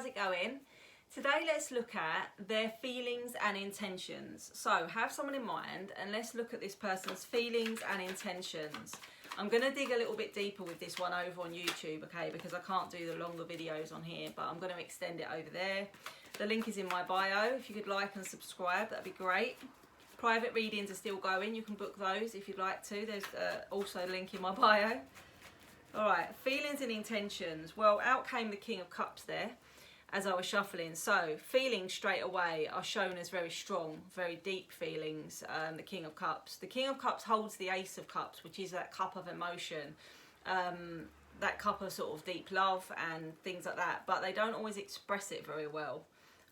how's it going? Today let's look at their feelings and intentions. So have someone in mind and let's look at this person's feelings and intentions. I'm going to dig a little bit deeper with this one over on YouTube, okay, because I can't do the longer videos on here, but I'm going to extend it over there. The link is in my bio. If you could like and subscribe, that'd be great. Private readings are still going. You can book those if you'd like to. There's also a link in my bio. All right, feelings and intentions. Well, out came the King of Cups there as I was shuffling. So feelings straight away are shown as very strong, very deep feelings. The King of Cups. The King of Cups holds the Ace of Cups, which is that cup of emotion, that cup of sort of deep love and things like that. But they don't always express it very well.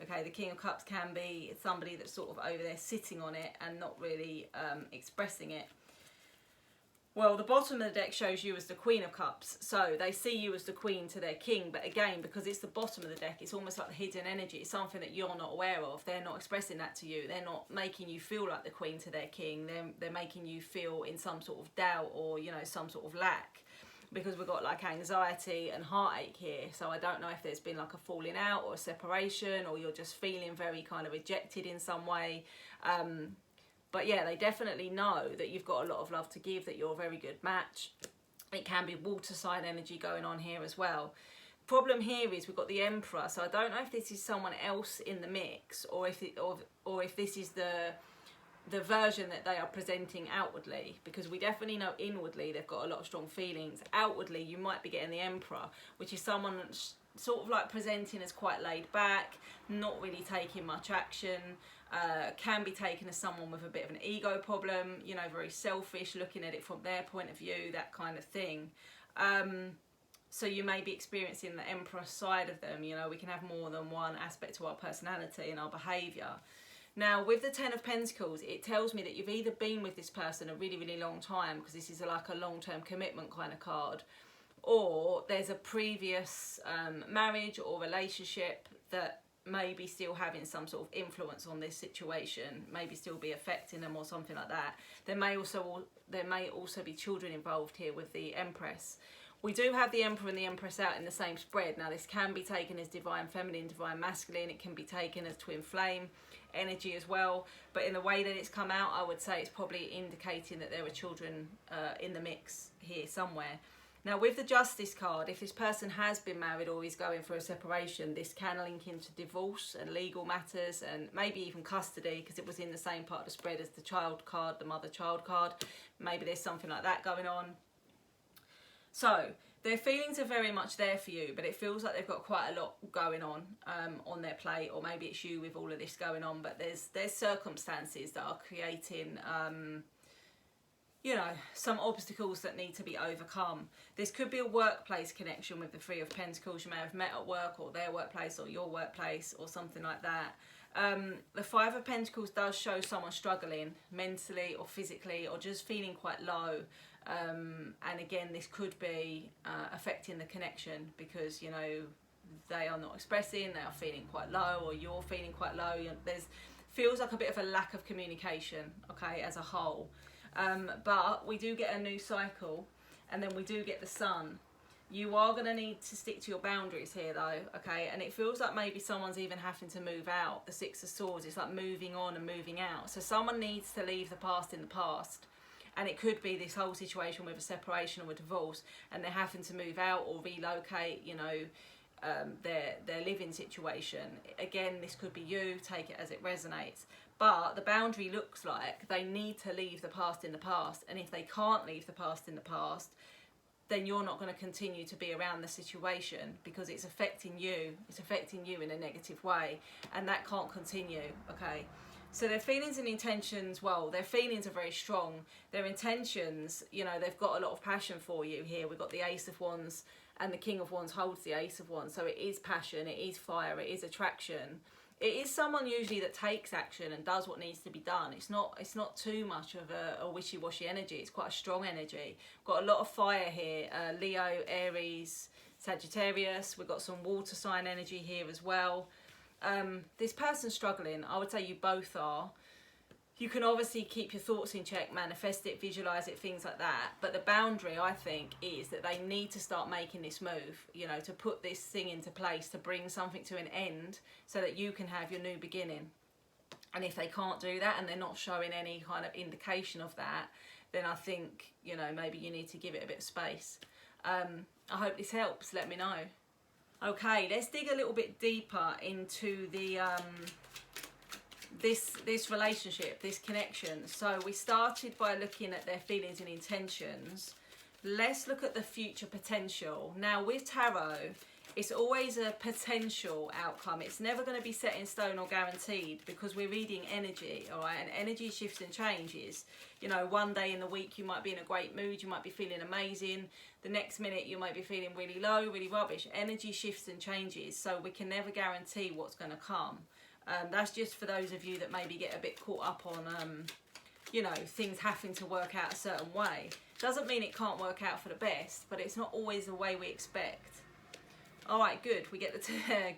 Okay, the King of Cups can be somebody that's sort of over there sitting on it and not really expressing it. Well, the bottom of the deck shows you as the Queen of Cups. So they see you as the Queen to their King. But again, because it's the bottom of the deck, it's almost like the hidden energy. It's something that you're not aware of. They're not expressing that to you. They're not making you feel like the Queen to their King. They're making you feel in some sort of doubt or, you know, some sort of lack. Because we've got like anxiety and heartache here. So I don't know if there's been like a falling out or a separation, or you're just feeling very kind of rejected in some way. But yeah, they definitely know that you've got a lot of love to give, that you're a very good match. It can be water sign energy going on here as well. Problem here is we've got the Emperor, so I don't know if this is someone else in the mix, or if this is the version that they are presenting outwardly, because we definitely know inwardly they've got a lot of strong feelings. Outwardly, you might be getting the Emperor, which is someone sort of like presenting as quite laid back, not really taking much action. Can be taken as someone with a bit of an ego problem, you know, very selfish, looking at it from their point of view, that kind of thing. So you may be experiencing the Emperor side of them. You know, we can have more than one aspect to our personality and our behaviour. Now, with the Ten of Pentacles, it tells me that you've either been with this person a really, really long time, because this is like a long-term commitment kind of card, or there's a previous marriage or relationship that may be still having some sort of influence on this situation, maybe still be affecting them or something like that. There may also be children involved here with the Empress. We do have the Emperor and the Empress out in the same spread. Now, this can be taken as divine feminine, divine masculine. It can be taken as twin flame energy as well. But in the way that it's come out, I would say it's probably indicating that there are children in the mix here somewhere. Now, with the Justice card, if this person has been married or is going for a separation, this can link into divorce and legal matters and maybe even custody, because it was in the same part of the spread as the child card, the mother-child card. Maybe there's something like that going on. So their feelings are very much there for you, but it feels like they've got quite a lot going on their plate, or maybe it's you with all of this going on, but there's circumstances that are creating you know, some obstacles that need to be overcome. This could be a workplace connection with the Three of Pentacles. You may have met at work, or their workplace, or your workplace, or something like that. The Five of Pentacles does show someone struggling mentally or physically, or just feeling quite low. And again, this could be affecting the connection, because, you know, they are not expressing, they are feeling quite low, or you're feeling quite low. There's feels like a bit of a lack of communication, okay, as a whole. But we do get a new cycle, and then we do get the Sun. You are going to need to stick to your boundaries here though, okay? And it feels like maybe someone's even having to move out. The Six of Swords, it's like moving on and moving out. So someone needs to leave the past in the past. And it could be this whole situation with a separation or a divorce, and they're having to move out or relocate, you know, their living situation. Again, this could be you, take it as it resonates. But the boundary looks like they need to leave the past in the past. And if they can't leave the past in the past, then you're not going to continue to be around the situation, because it's affecting you. It's affecting you in a negative way, and that can't continue, okay? So their feelings and intentions, well, their feelings are very strong. Their intentions, you know, they've got a lot of passion for you here. We've got the Ace of Wands, and the King of Wands holds the Ace of Wands. So it is passion, it is fire, it is attraction. It is someone usually that takes action and does what needs to be done. It's not too much of a wishy-washy energy. It's quite a strong energy. Got a lot of fire here. Leo, Aries, Sagittarius. We've got some water sign energy here as well. This person's struggling. I would say you both are. You can obviously keep your thoughts in check, manifest it, visualize it, things like that. But the boundary, I think, is that they need to start making this move, you know, to put this thing into place, to bring something to an end so that you can have your new beginning. And if they can't do that and they're not showing any kind of indication of that, then I think, you know, maybe you need to give it a bit of space. I hope this helps. Let me know. Okay, let's dig a little bit deeper into the this relationship, this connection. So we started by looking at their feelings and intentions. Let's look at the future potential. Now with tarot, it's always a potential outcome. It's never going to be set in stone or guaranteed, because we're reading energy, all right? And energy shifts and changes. You know, one day in the week you might be in a great mood, you might be feeling amazing. The next minute you might be feeling really low, really rubbish. Energy shifts and changes, so we can never guarantee what's going to come. That's just for those of you that maybe get a bit caught up on, you know, things having to work out a certain way. Doesn't mean it can't work out for the best, but it's not always the way we expect. All right, good. We get the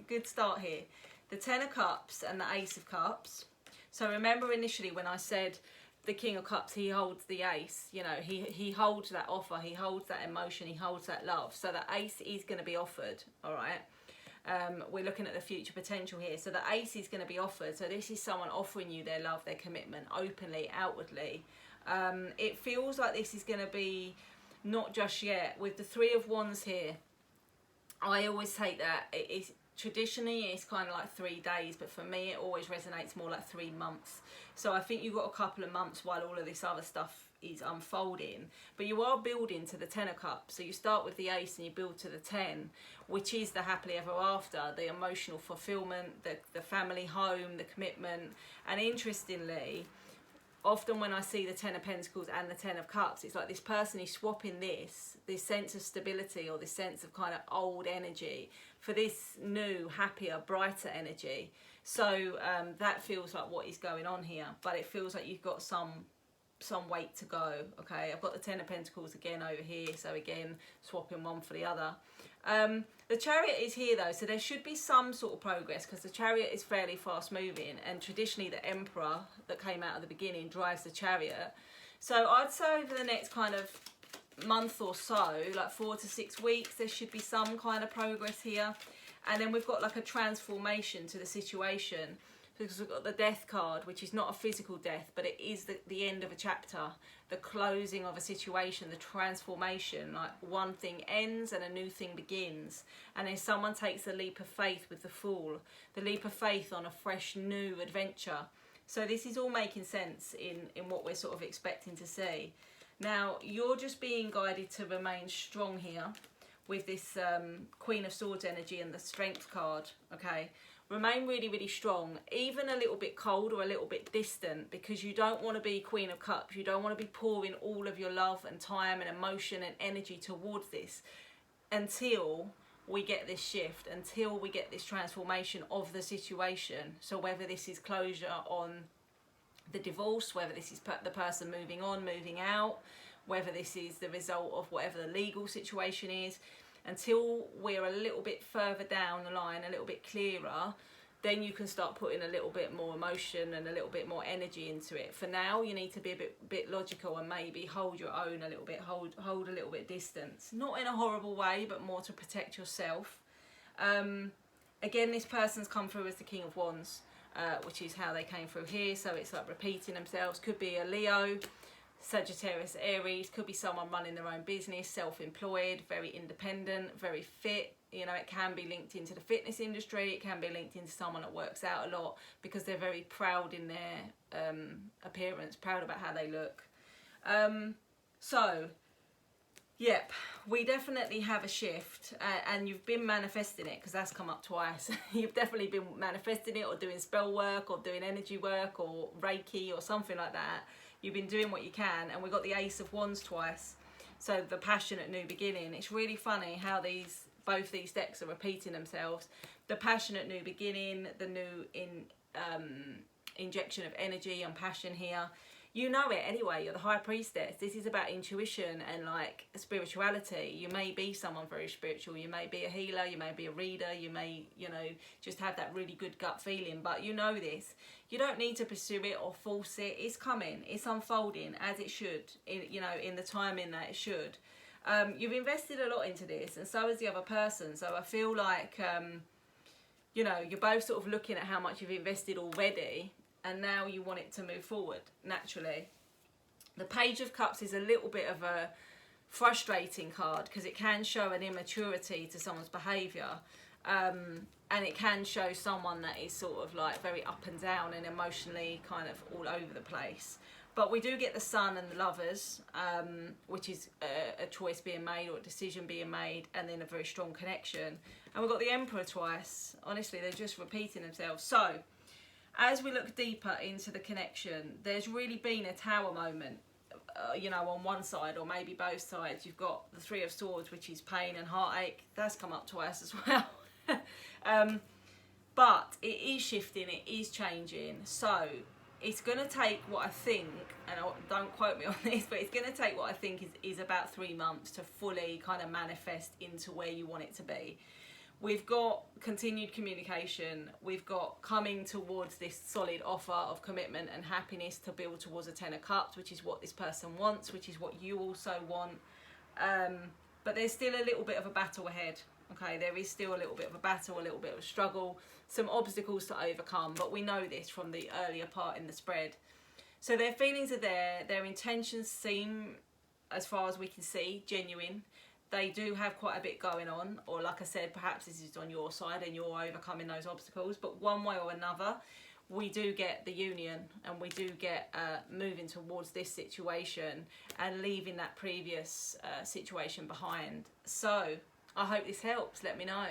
good start here. The Ten of Cups and the Ace of Cups. So remember initially when I said the King of Cups, he holds the Ace. You know, he holds that offer, he holds that emotion, he holds that love. So the Ace is going to be offered, all right? We're looking at the future potential here. So the Ace is going to be offered. So this is someone offering you their love, their commitment, openly, outwardly. It feels like this is going to be not just yet. With the Three of Wands here, I always take that it's traditionally it's kind of like 3 days, but for me it always resonates more like 3 months. So I think you've got a couple of months while all of this other stuff is unfolding, but you are building to the Ten of Cups. So you start with the Ace and you build to the 10, which is the happily ever after, the emotional fulfillment, the family home, the commitment. And interestingly, often when I see the Ten of Pentacles and the Ten of Cups, it's like this person is swapping this sense of stability or this sense of kind of old energy for this new, happier, brighter energy. So that feels like what is going on here, but it feels like you've got some weight to go. Okay, I've got the Ten of Pentacles again over here, so again swapping one for the other. The Chariot is here though, so there should be some sort of progress, because the Chariot is fairly fast moving, and traditionally the Emperor that came out at the beginning drives the Chariot. So I'd say over the next kind of month or so, like 4 to 6 weeks, there should be some kind of progress here. And then we've got like a transformation to the situation, because we've got the Death card, which is not a physical death, but it is the end of a chapter, the closing of a situation, the transformation. Like one thing ends and a new thing begins. And then someone takes the leap of faith with the Fool, the leap of faith on a fresh new adventure. So this is all making sense in what we're sort of expecting to see. Now, you're just being guided to remain strong here with this Queen of Swords energy and the Strength card, okay? Remain really, really strong, even a little bit cold or a little bit distant, because you don't want to be Queen of Cups. You don't want to be pouring all of your love and time and emotion and energy towards this until we get this shift, until we get this transformation of the situation. So whether this is closure on the divorce, whether this is the person moving on, moving out, whether this is the result of whatever the legal situation is, until we're a little bit further down the line, a little bit clearer, then you can start putting a little bit more emotion and a little bit more energy into it. For now, you need to be a bit logical and maybe hold your own a little bit, hold a little bit distance. Not in a horrible way, but more to protect yourself. Again, this person's come through as the King of Wands, which is how they came through here. So it's like repeating themselves. Could be a Leo, Sagittarius, Aries, could be someone running their own business, self-employed, very independent, very fit. You know, it can be linked into the fitness industry. It can be linked into someone that works out a lot because they're very proud in their appearance, proud about how they look. So, yep, we definitely have a shift, and you've been manifesting it because that's come up twice. You've definitely been manifesting it, or doing spell work, or doing energy work, or Reiki, or something like that. You've been doing what you can, and we got the Ace of Wands twice. So the passionate new beginning. It's really funny how both these decks are repeating themselves. The passionate new beginning, the new injection of energy and passion here. You know it anyway. You're the high priestess. This is about intuition and like spirituality. You may be someone very spiritual. You may be a healer. You may be a reader. You may, you know, just have that really good gut feeling. But you know this. You don't need to pursue it or force it. It's coming. It's unfolding as it should. You know, in the timing that it should. You've invested a lot into this, and so has the other person. So I feel like, you know, you're both sort of looking at how much you've invested already. And now you want it to move forward naturally. The Page of Cups is a little bit of a frustrating card because it can show an immaturity to someone's behaviour, and it can show someone that is sort of like very up and down and emotionally kind of all over the place. But we do get the Sun and the Lovers, which is a choice being made or a decision being made, and then a very strong connection. And we've got the Emperor twice. Honestly, they're just repeating themselves. So as we look deeper into the connection, there's really been a Tower moment, you know, on one side or maybe both sides. You've got the Three of Swords, which is pain and heartache. That's come up twice as well. But it is shifting, it is changing. So it's going to take what I think, and don't quote me on this, but it's going to take what I think is about 3 months to fully kind of manifest into where you want it to be. We've got continued communication. We've got coming towards this solid offer of commitment and happiness to build towards a 10 of Cups, which is what this person wants, which is what you also want. But there's still a little bit of a battle ahead. Okay, there is still a little bit of a battle, a little bit of a struggle, some obstacles to overcome. But we know this from the earlier part in the spread. So their feelings are there. Their intentions seem, as far as we can see, genuine. They do have quite a bit going on, or like I said, perhaps this is on your side and you're overcoming those obstacles, but one way or another, we do get the union, and we do get moving towards this situation and leaving that previous situation behind. So I hope this helps. Let me know.